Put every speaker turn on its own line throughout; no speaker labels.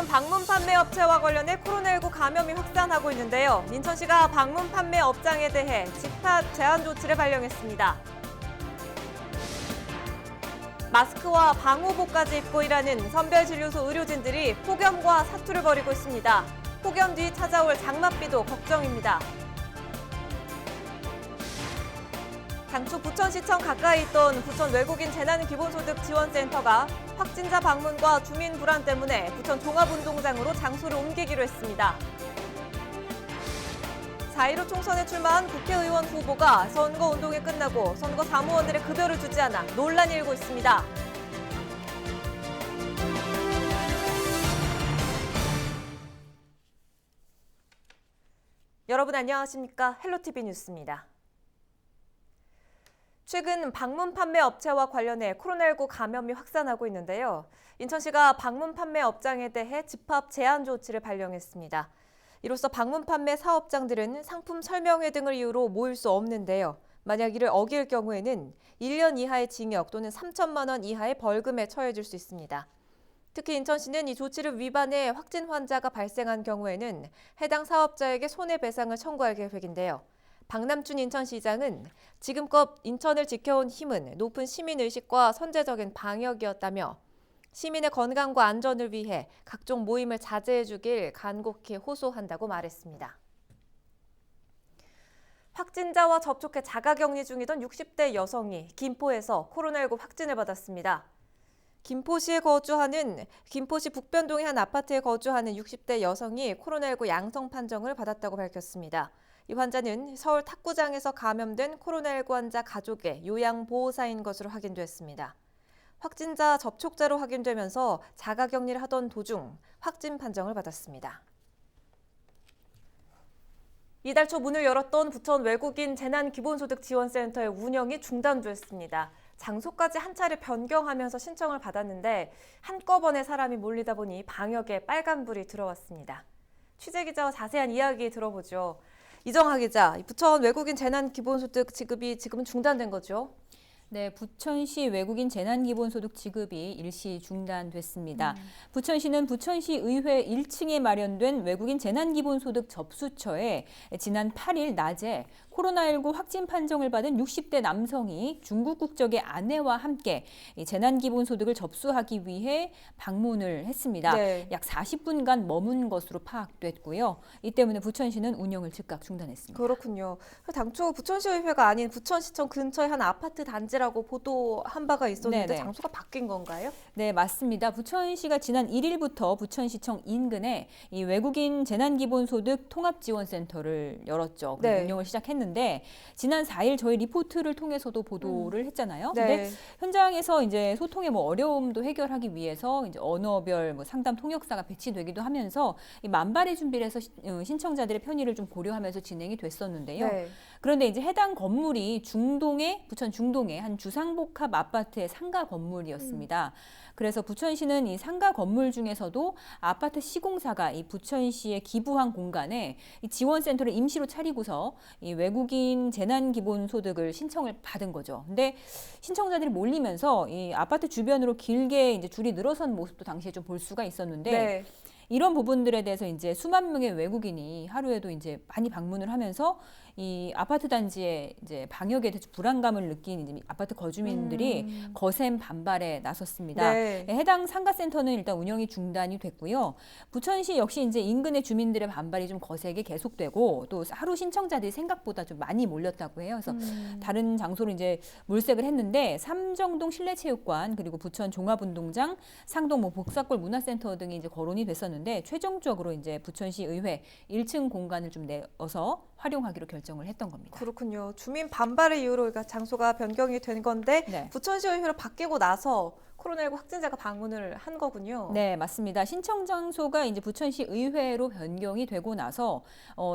방문 판매 업체와 관련해 코로나19 감염이 확산하고 있는데요. 인천시가 방문 판매 업장에 대해 집합 제한 조치를 발령했습니다. 마스크와 방호복까지 입고 일하는 선별진료소 의료진들이 폭염과 사투를 벌이고 있습니다. 폭염 뒤 찾아올 장맛비도 걱정입니다. 당초 부천시청 가까이 있던 부천 외국인 재난기본소득지원센터가 확진자 방문과 주민 불안 때문에 부천 종합운동장으로 장소를 옮기기로 했습니다. 4.15 총선에 출마한 국회의원 후보가 선거운동이 끝나고 선거 사무원들의 급여를 주지 않아 논란이 일고 있습니다. 여러분 안녕하십니까? 헬로티비 뉴스입니다. 최근 방문 판매 업체와 관련해 코로나19 감염이 확산하고 있는데요. 인천시가 방문 판매 업장에 대해 집합 제한 조치를 발령했습니다. 이로써 방문 판매 사업장들은 상품 설명회 등을 이유로 모일 수 없는데요. 만약 이를 어길 경우에는 1년 이하의 징역 또는 3천만 원 이하의 벌금에 처해질 수 있습니다. 특히 인천시는 이 조치를 위반해 확진 환자가 발생한 경우에는 해당 사업자에게 손해배상을 청구할 계획인데요. 박남춘 인천시장은 지금껏 인천을 지켜온 힘은 높은 시민의식과 선제적인 방역이었다며 시민의 건강과 안전을 위해 각종 모임을 자제해 주길 간곡히 호소한다고 말했습니다. 확진자와 접촉해 자가격리 중이던 60대 여성이 김포에서 코로나19 확진을 받았습니다. 김포시 북변동의 한 아파트에 거주하는 60대 여성이 코로나19 양성 판정을 받았다고 밝혔습니다. 이 환자는 서울 탁구장에서 감염된 코로나19 환자 가족의 요양보호사인 것으로 확인됐습니다. 확진자 접촉자로 확인되면서 자가격리를 하던 도중 확진 판정을 받았습니다. 이달 초 문을 열었던 부천 외국인 재난기본소득지원센터의 운영이 중단됐습니다. 장소까지 한 차례 변경하면서 신청을 받았는데 한꺼번에 사람이 몰리다 보니 방역에 빨간불이 들어왔습니다. 취재기자와 자세한 이야기 들어보죠. 이정하 기자, 부천 외국인 재난기본소득 지급이 지금은 중단된 거죠?
네, 부천시 외국인 재난기본소득 지급이 일시 중단됐습니다. 부천시는 부천시 의회 1층에 마련된 외국인 재난기본소득 접수처에 지난 8일 낮에 코로나19 확진 판정을 받은 60대 남성이 중국 국적의 아내와 함께 재난기본소득을 접수하기 위해 방문을 했습니다.
네.
약 40분간 머문 것으로 파악됐고요. 이 때문에 부천시는 운영을 즉각 중단했습니다.
그렇군요. 당초 부천시의회가 아닌 부천시청 근처의 한 아파트 단지라고 보도한 바가 있었는데
네네.
장소가 바뀐 건가요?
네, 맞습니다. 부천시가 지난 1일부터 부천시청 인근에 이 외국인 재난기본소득 통합지원센터를 열었죠.
네.
운영을 시작했는데 지난 4일 저희 리포트를 통해서도 보도를 했잖아요.
네.
근데 현장에서 이제 소통의 어려움도 해결하기 위해서 이제 언어별 상담 통역사가 배치되기도 하면서 이 만발의 준비를 해서 신청자들의 편의를 좀 고려하면서 진행이 됐었는데요.
네.
그런데 이제 해당 건물이 부천 중동의 한 주상복합 아파트의 상가 건물이었습니다. 그래서 부천시는 이 상가 건물 중에서도 아파트 시공사가 이 부천시에 기부한 공간에 이 지원센터를 임시로 차리고서 이 외국인 재난기본소득을 신청을 받은 거죠. 근데 신청자들이 몰리면서 이 아파트 주변으로 길게 이제 줄이 늘어선 모습도 당시에 좀 볼 수가 있었는데
네.
이런 부분들에 대해서 이제 수만 명의 외국인이 하루에도 이제 많이 방문을 하면서 이 아파트 단지의 이제 방역에 대해서 불안감을 느낀 이제 아파트 거주민들이 거센 반발에 나섰습니다.
네.
해당 상가센터는 일단 운영이 중단이 됐고요. 부천시 역시 이제 인근의 주민들의 반발이 좀 거세게 계속되고 또 하루 신청자들이 생각보다 좀 많이 몰렸다고 해요. 그래서 다른 장소로 이제 물색을 했는데 삼정동 실내체육관 그리고 부천 종합운동장, 상동 복사골 문화센터 등이 이제 거론이 됐었는데 최종적으로 이제 부천시 의회 1층 공간을 좀 내어서 활용하기로 결정을 했던 겁니다.
그렇군요. 주민 반발의 이유로 그러니까 장소가 변경이 된 건데
네.
부천시의회로 바뀌고 나서 코로나19 확진자가 방문을 한 거군요.
네, 맞습니다. 신청 장소가 이제 부천시 의회로 변경이 되고 나서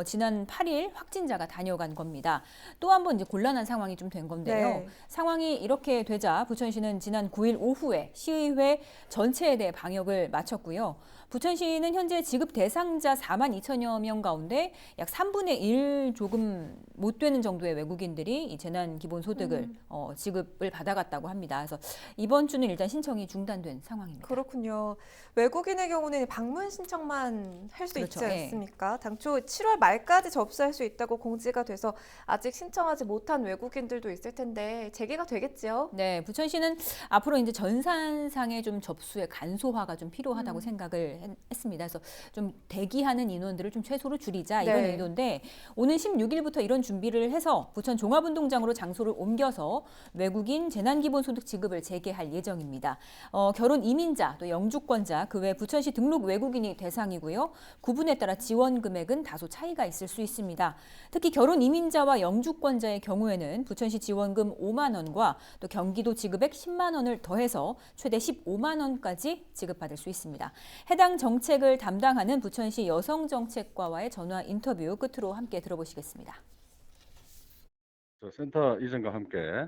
지난 8일 확진자가 다녀간 겁니다. 또 한 번 이제 곤란한 상황이 좀 된 건데요.
네.
상황이 이렇게 되자 부천시는 지난 9일 오후에 시의회 전체에 대해 방역을 마쳤고요. 부천시는 현재 지급 대상자 4만 2천여 명 가운데 약 3분의 1 조금 못 되는 정도의 외국인들이 이 재난기본소득을 지급을 받아갔다고 합니다. 그래서 이번 주는 일단 신청 신청이 중단된 상황입니다.
그렇군요. 외국인의 경우는 방문 신청만 할 수
그렇죠.
있지 않습니까? 당초 7월 말까지 접수할 수 있다고 공지가 돼서 아직 신청하지 못한 외국인들도 있을 텐데 재개가 되겠지요?
네, 부천시는 앞으로 이제 전산상의 좀 접수의 간소화가 좀 필요하다고 생각을 했습니다. 그래서 좀 대기하는 인원들을 좀 최소로 줄이자 이런
네.
의도인데 오는 16일부터 이런 준비를 해서 부천 종합운동장으로 장소를 옮겨서 외국인 재난기본소득 지급을 재개할 예정입니다. 결혼 이민자, 또 영주권자, 그 외 부천시 등록 외국인이 대상이고요. 구분에 따라 지원 금액은 다소 차이가 있을 수 있습니다. 특히 결혼 이민자와 영주권자의 경우에는 부천시 지원금 5만 원과 또 경기도 지급액 10만 원을 더해서 최대 15만 원까지 지급받을 수 있습니다. 해당 정책을 담당하는 부천시 여성정책과와의 전화 인터뷰 끝으로 함께 들어보시겠습니다.
센터 이전과 함께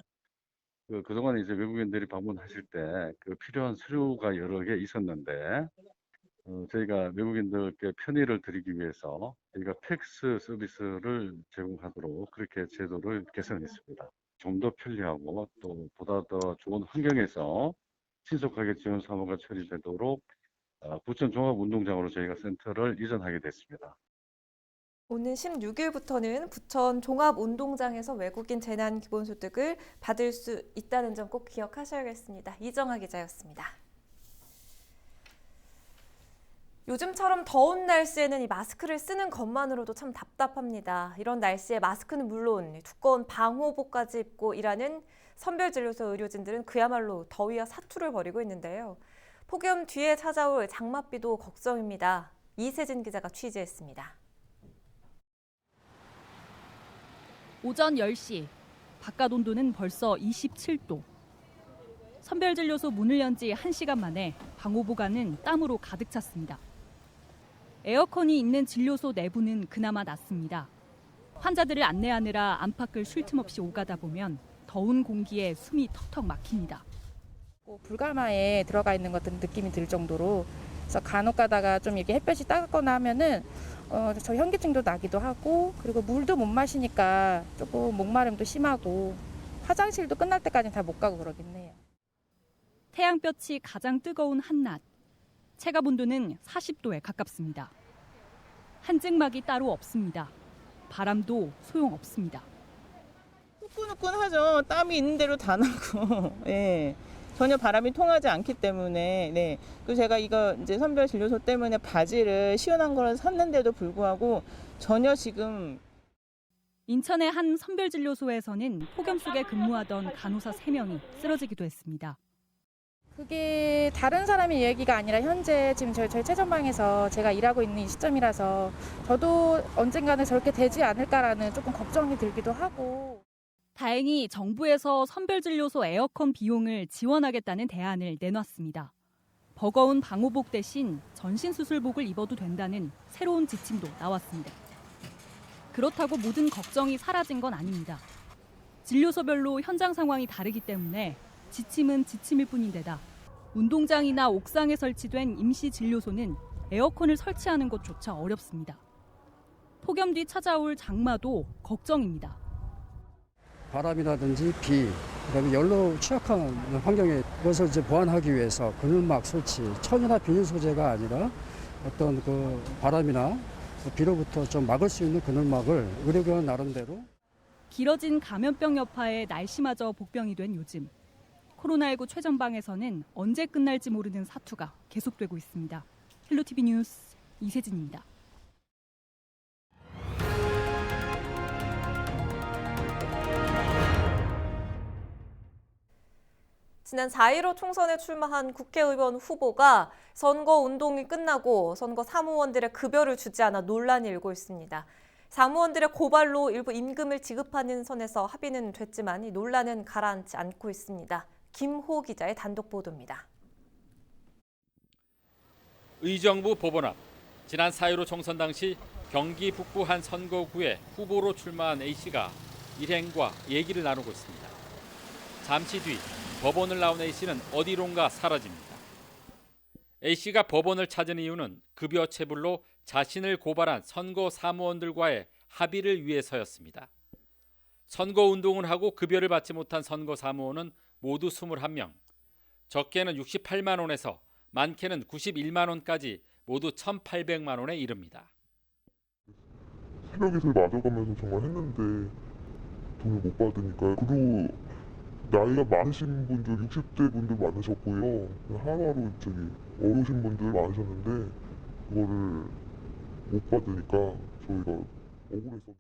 그동안 이제 외국인들이 방문하실 때 필요한 서류가 여러 개 있었는데 저희가 외국인들께 편의를 드리기 위해서 저희가 팩스 서비스를 제공하도록 그렇게 제도를 개선했습니다. 좀 더 편리하고 또 보다 더 좋은 환경에서 신속하게 지원 사무가 처리되도록 부천 종합운동장으로 저희가 센터를 이전하게 됐습니다.
오는 16일부터는 부천 종합운동장에서 외국인 재난기본소득을 받을 수 있다는 점 꼭 기억하셔야겠습니다. 이정아 기자였습니다. 요즘처럼 더운 날씨에는 이 마스크를 쓰는 것만으로도 참 답답합니다. 이런 날씨에 마스크는 물론 두꺼운 방호복까지 입고 일하는 선별진료소 의료진들은 그야말로 더위와 사투를 벌이고 있는데요. 폭염 뒤에 찾아올 장맛비도 걱정입니다. 이세진 기자가 취재했습니다.
오전 10시, 바깥 온도는 벌써 27도. 선별진료소 문을 연 지 1시간 만에 방호복 안은 땀으로 가득 찼습니다. 에어컨이 있는 진료소 내부는 그나마 낫습니다. 환자들을 안내하느라 안팎을 쉴 틈 없이 오가다 보면 더운 공기에 숨이 턱턱 막힙니다.
불가마에 들어가 있는 것 같은 느낌이 들 정도로 그래서 간혹 가다가 좀 이렇게 햇볕이 따갑거나 하면은 저 현기증도 나기도 하고 그리고 물도 못 마시니까 조금 목마름도 심하고 화장실도 끝날 때까지는 다 못 가고 그러긴 해요.
태양볕이 가장 뜨거운 한낮. 체감 온도는 40도에 가깝습니다. 한증막이 따로 없습니다. 바람도 소용없습니다.
후끈후끈하죠. 땀이 있는 대로 다 나고, 예. 전혀 바람이 통하지 않기 때문에, 네. 그리고 제가 이거 이제 선별 진료소 때문에 바지를 시원한 걸 샀는데도 불구하고 전혀 지금.
인천의 한 선별진료소에서는 폭염 속에 근무하던 간호사 3명이 쓰러지기도 했습니다.
그게 다른 사람의 얘기가 아니라 현재 지금 저희 최전방에서 제가 일하고 있는 이 시점이라서 저도 언젠가는 저렇게 되지 않을까라는 조금 걱정이 들기도 하고.
다행히 정부에서 선별진료소 에어컨 비용을 지원하겠다는 대안을 내놨습니다. 버거운 방호복 대신 전신수술복을 입어도 된다는 새로운 지침도 나왔습니다. 그렇다고 모든 걱정이 사라진 건 아닙니다. 진료소별로 현장 상황이 다르기 때문에 지침은 지침일 뿐인데다 운동장이나 옥상에 설치된 임시 진료소는 에어컨을 설치하는 것조차 어렵습니다. 폭염 뒤 찾아올 장마도 걱정입니다.
바람이라든지 비, 그다음에 열로 취약한 환경에 그것을 이제 보완하기 위해서 그늘막 설치, 천이나 비닐 소재가 아니라 어떤 그 바람이나 비로부터 좀 막을 수 있는 그늘막을 의료기관 나름대로.
길어진 감염병 여파에 날씨마저 복병이 된 요즘. 코로나19 최전방에서는 언제 끝날지 모르는 사투가 계속되고 있습니다. 헬로티비 뉴스 이세진입니다.
지난 4.15 총선에 출마한 국회의원 후보가 선거 운동이 끝나고 선거 사무원들의 급여를 주지 않아 논란이 일고 있습니다. 사무원들의 고발로 일부 임금을 지급하는 선에서 합의는 됐지만 이 논란은 가라앉지 않고 있습니다. 김호 기자의 단독 보도입니다.
의정부 법원 앞 지난 4.15 총선 당시 경기 북부 한 선거구에 후보로 출마한 A씨가 일행과 얘기를 나누고 있습니다. 잠시 뒤 법원을 나온 A씨는 어디론가 사라집니다. A씨가 법원을 찾은 이유는 급여 체불로 자신을 고발한 선거 사무원들과의 합의를 위해서였습니다. 선거 운동을 하고 급여를 받지 못한 선거 사무원은 모두 21명. 적게는 68만 원에서 많게는 91만 원까지 모두 1,800만 원에 이릅니다.
새벽에 맞아가면서 정말 했는데 돈을 못 받으니까 그리고 나이가 많으신 분들 60대 분들 많으셨고요. 하루하루 어르신 분들 많으셨는데 그거를 못 받으니까 저희가 억울해서.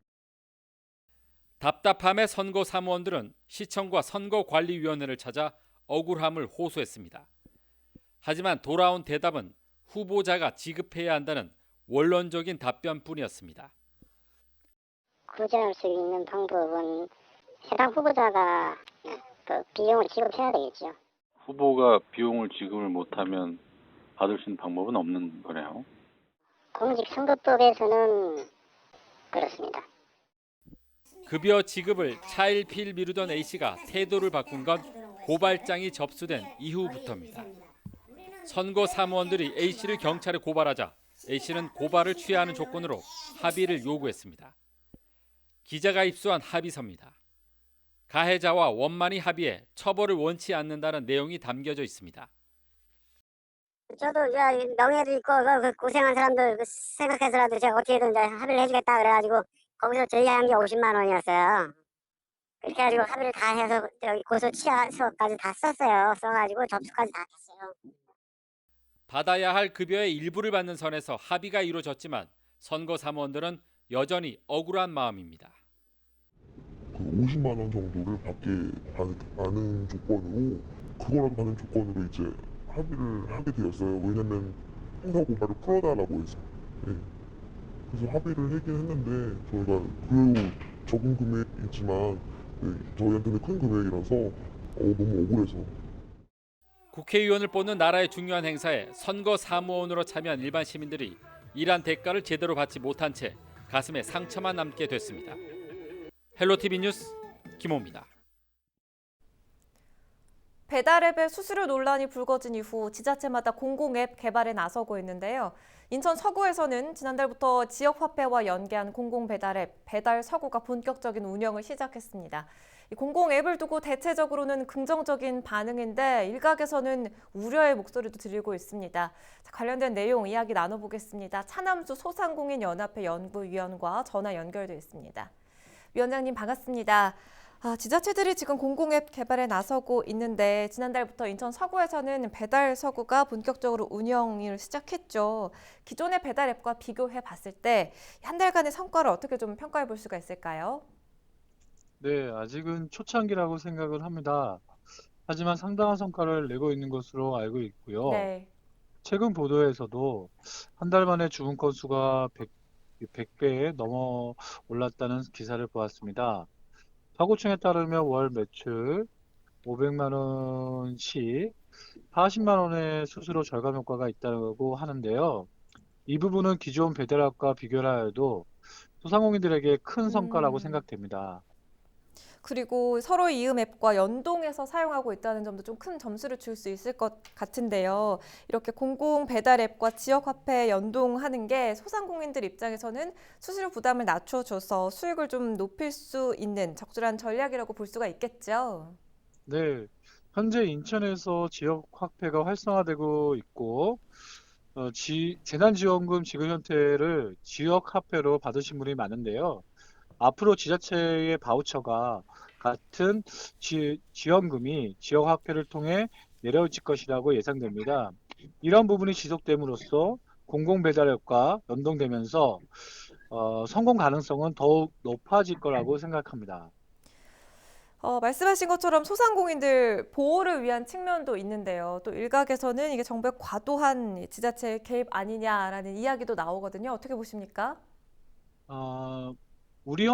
답답함에 선거 사무원들은 시청과 선거관리위원회를 찾아 억울함을 호소했습니다. 하지만 돌아온 대답은 후보자가 지급해야 한다는 원론적인 답변뿐이었습니다.
구제할 수 있는 방법은 해당 후보자가 그 비용을 지급해야 되겠죠.
후보가 비용을 지급을 못하면 받을 수 있는 방법은 없는 거네요.
공직선거법에서는 그렇습니다.
급여 지급을 차일피일 미루던 A씨가 태도를 바꾼 건 고발장이 접수된 이후부터입니다. 선거 사무원들이 A씨를 경찰에 고발하자 A씨는 고발을 취하하는 조건으로 합의를 요구했습니다. 기자가 입수한 합의서입니다. 가해자와 원만히 합의해 처벌을 원치 않는다는 내용이 담겨져 있습니다.
저도 명예도 있고 고생한 사람들 생각해서라도 제가 어떻게든 이제 합의를 해주겠다 그래가지고 거기서 제의한 게 50만 원이었어요. 그렇게 해가지고 합의를 다 해서 고소 취하서까지 다 썼어요. 써가지고 접수까지 다 했어요.
받아야 할 급여의 일부를 받는 선에서 합의가 이루어졌지만 선거 사무원들은 여전히 억울한 마음입니다.
그 50만 원 정도를 받는 조건으로 그거라도 받는 조건으로 이제 합의를 하게 되었어요. 왜냐면 형사 고발을 풀어달라고 해서. 네. 그래서 합의를 하긴 했는데 저희가 그 적은 금액이지만 저희한테는 큰 금액이라서 너무 억울해서.
국회의원을 뽑는 나라의 중요한 행사에 선거 사무원으로 참여한 일반 시민들이 일한 대가를 제대로 받지 못한 채 가슴에 상처만 남게 됐습니다. 헬로티비 뉴스 김호입니다.
배달앱의 수수료 논란이 불거진 이후 지자체마다 공공앱 개발에 나서고 있는데요. 인천 서구에서는 지난달부터 지역화폐와 연계한 공공배달앱 배달서구가 본격적인 운영을 시작했습니다. 이 공공앱을 두고 대체적으로는 긍정적인 반응인데 일각에서는 우려의 목소리도 들리고 있습니다. 자, 관련된 내용 이야기 나눠보겠습니다. 차남수 소상공인연합회 연구위원과 전화 연결돼 있습니다. 위원장님 반갑습니다. 지자체들이 지금 공공앱 개발에 나서고 있는데 지난달부터 인천 서구에서는 배달 서구가 본격적으로 운영을 시작했죠. 기존의 배달 앱과 비교해 봤을 때 한 달간의 성과를 어떻게 좀 평가해 볼 수가 있을까요?
네, 아직은 초창기라고 생각을 합니다. 하지만 상당한 성과를 내고 있는 것으로 알고 있고요.
네.
최근 보도에서도 한 달 만에 주문 건수가 100배에 넘어 올랐다는 기사를 보았습니다. 사고청에 따르면 월 매출 500만 원 시 40만 원의 수수료 절감 효과가 있다고 하는데요. 이 부분은 기존 배달앱과 비교를 하여도 소상공인들에게 큰 성과라고 생각됩니다.
그리고 서로 이음 앱과 연동해서 사용하고 있다는 점도 좀 큰 점수를 줄 수 있을 것 같은데요. 이렇게 공공 배달 앱과 지역 화폐 연동하는 게 소상공인들 입장에서는 수수료 부담을 낮춰줘서 수익을 좀 높일 수 있는 적절한 전략이라고 볼 수가 있겠죠.
네, 현재 인천에서 지역 화폐가 활성화되고 있고 재난지원금 지급 형태를 지역 화폐로 받으신 분이 많은데요. 앞으로 지자체의 바우처가 같은 지원금이 지역 화폐를 통해 내려질 것이라고 예상됩니다. 이런 부분이 지속됨으로써 공공배달앱과 연동되면서 성공 가능성은 더욱 높아질 거라고 생각합니다.
말씀하신 것처럼 소상공인들 보호를 위한 측면도 있는데요. 또 일각에서는 이게 정부의 과도한 지자체 개입 아니냐라는 이야기도 나오거든요. 어떻게 보십니까?
우리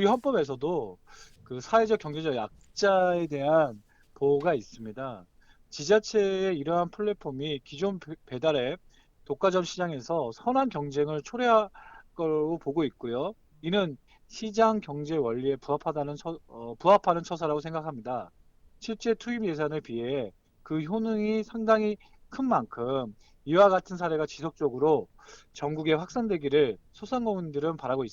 헌법에서도 그 사회적 경제적 약자에 대한 보호가 있습니다. 지자체의 이러한 플랫폼이 기존 배달앱, 독과점 시장에서 선한 경쟁을 초래할 거로 보고 있고요. 이는 시장 경제 원리에 부합하는 처사라고 생각합니다. 실제 투입 예산에 비해 그 효능이 상당히 큰 만큼 이와 같은 사례가 지속적으로 전국에 확산되기를 소상공인들은 바라고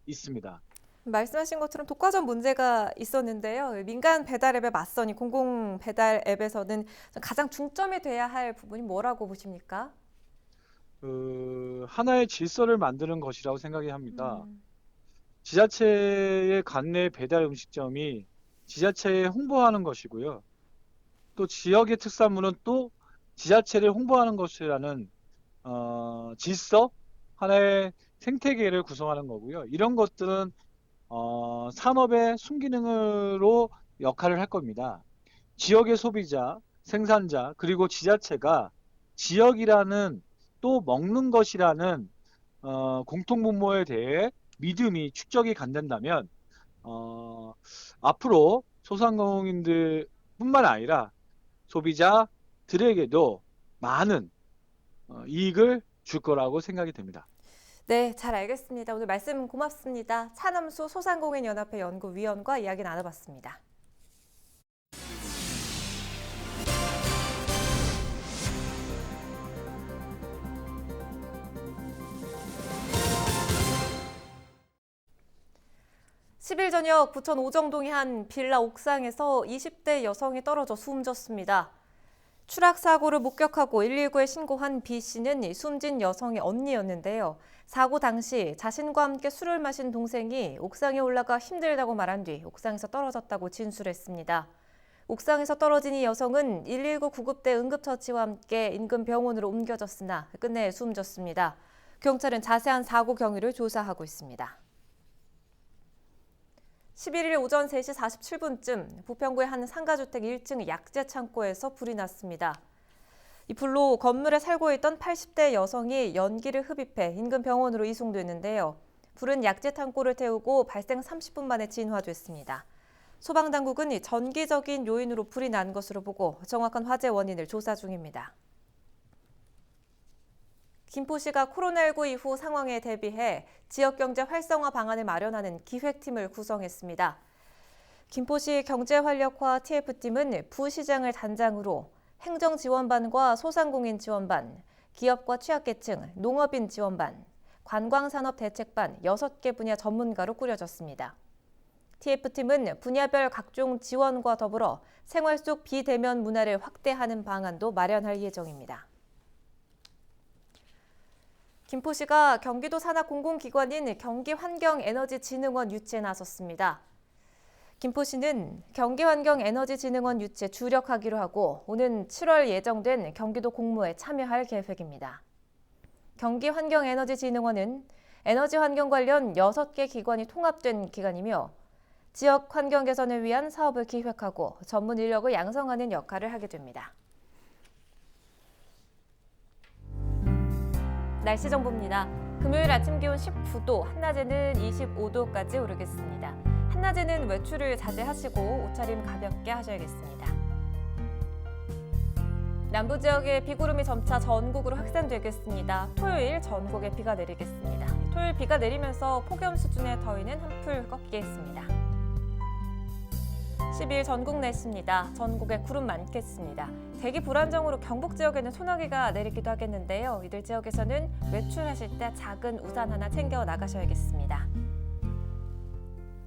있습니다.
말씀하신 것처럼 독과점 문제가 있었는데요. 민간 배달 앱에 맞선 이 공공 배달 앱에서는 가장 중점이 돼야 할 부분이 뭐라고 보십니까?
하나의 질서를 만드는 것이라고 생각이 합니다. 지자체의 관내 배달 음식점이 지자체에 홍보하는 것이고요. 또 지역의 특산물은 또 지자체를 홍보하는 것이라는 질서, 하나의 생태계를 구성하는 거고요. 이런 것들은 산업의 순기능으로 역할을 할 겁니다. 지역의 소비자, 생산자, 그리고 지자체가 지역이라는 또 먹는 것이라는 공통분모에 대해 믿음이 축적이 간다면 앞으로 소상공인들뿐만 아니라 소비자들에게도 많은 이익을 줄 거라고 생각이 됩니다.
네, 잘 알겠습니다. 오늘 말씀 고맙습니다. 차남수 소상공인연합회 연구위원과 이야기 나눠봤습니다. (10일) 저녁 부천 오정동의 한 빌라 옥상에서 20대 여성이 떨어져 숨졌습니다. 추락 사고를 목격하고 119에 신고한 B 씨는 숨진 여성의 언니였는데요. 사고 당시 자신과 함께 술을 마신 동생이 옥상에 올라가 힘들다고 말한 뒤 옥상에서 떨어졌다고 진술했습니다. 옥상에서 떨어진 이 여성은 119 구급대 응급처치와 함께 인근 병원으로 옮겨졌으나 끝내 숨졌습니다. 경찰은 자세한 사고 경위를 조사하고 있습니다. 11일 오전 3시 47분쯤 부평구의 한 상가주택 1층 약재 창고에서 불이 났습니다. 이 불로 건물에 살고 있던 80대 여성이 연기를 흡입해 인근 병원으로 이송됐는데요. 불은 약재 창고를 태우고 발생 30분 만에 진화됐습니다. 소방당국은 전기적인 요인으로 불이 난 것으로 보고 정확한 화재 원인을 조사 중입니다. 김포시가 코로나19 이후 상황에 대비해 지역경제 활성화 방안을 마련하는 기획팀을 구성했습니다. 김포시 경제활력화 TF팀은 부시장을 단장으로 행정지원반과 소상공인 지원반, 기업과 취약계층, 농업인 지원반, 관광산업대책반 6개 분야 전문가로 꾸려졌습니다. TF팀은 분야별 각종 지원과 더불어 생활 속 비대면 문화를 확대하는 방안도 마련할 예정입니다. 김포시가 경기도 산하 공공기관인 경기환경에너지진흥원 유치에 나섰습니다. 김포시는 경기환경에너지진흥원 유치에 주력하기로 하고 오는 7월 예정된 경기도 공모에 참여할 계획입니다. 경기환경에너지진흥원은 에너지환경 관련 6개 기관이 통합된 기관이며 지역 환경 개선을 위한 사업을 기획하고 전문 인력을 양성하는 역할을 하게 됩니다. 날씨 정보입니다. 금요일 아침 기온 19도, 한낮에는 25도까지 오르겠습니다. 한낮에는 외출을 자제하시고 옷차림 가볍게 하셔야겠습니다. 남부 지역에 비구름이 점차 전국으로 확산되겠습니다. 토요일 전국에 비가 내리겠습니다. 토요일 비가 내리면서 폭염 수준의 더위는 한풀 꺾이겠습니다. 10일 전국 날씨입니다. 전국에 구름 많겠습니다. 대기 불안정으로 경북 지역에는 소나기가 내리기도 하겠는데요. 이들 지역에서는 외출하실 때 작은 우산 하나 챙겨 나가셔야겠습니다.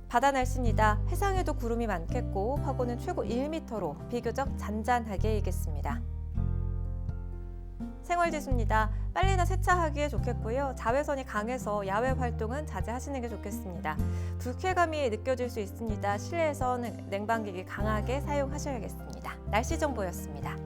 바다 날씨입니다. 해상에도 구름이 많겠고 파고는 최고 1m로 비교적 잔잔하게 일겠습니다. 생활지수입니다. 빨래나 세차하기에 좋겠고요. 자외선이 강해서 야외 활동은 자제하시는 게 좋겠습니다. 불쾌감이 느껴질 수 있습니다. 실내에서는 냉방기기 강하게 사용하셔야겠습니다. 날씨 정보였습니다.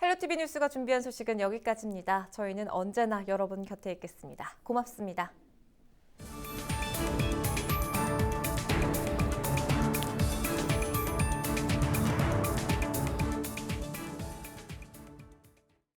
헬로티비 뉴스가 준비한 소식은 여기까지입니다. 저희는 언제나 여러분 곁에 있겠습니다. 고맙습니다.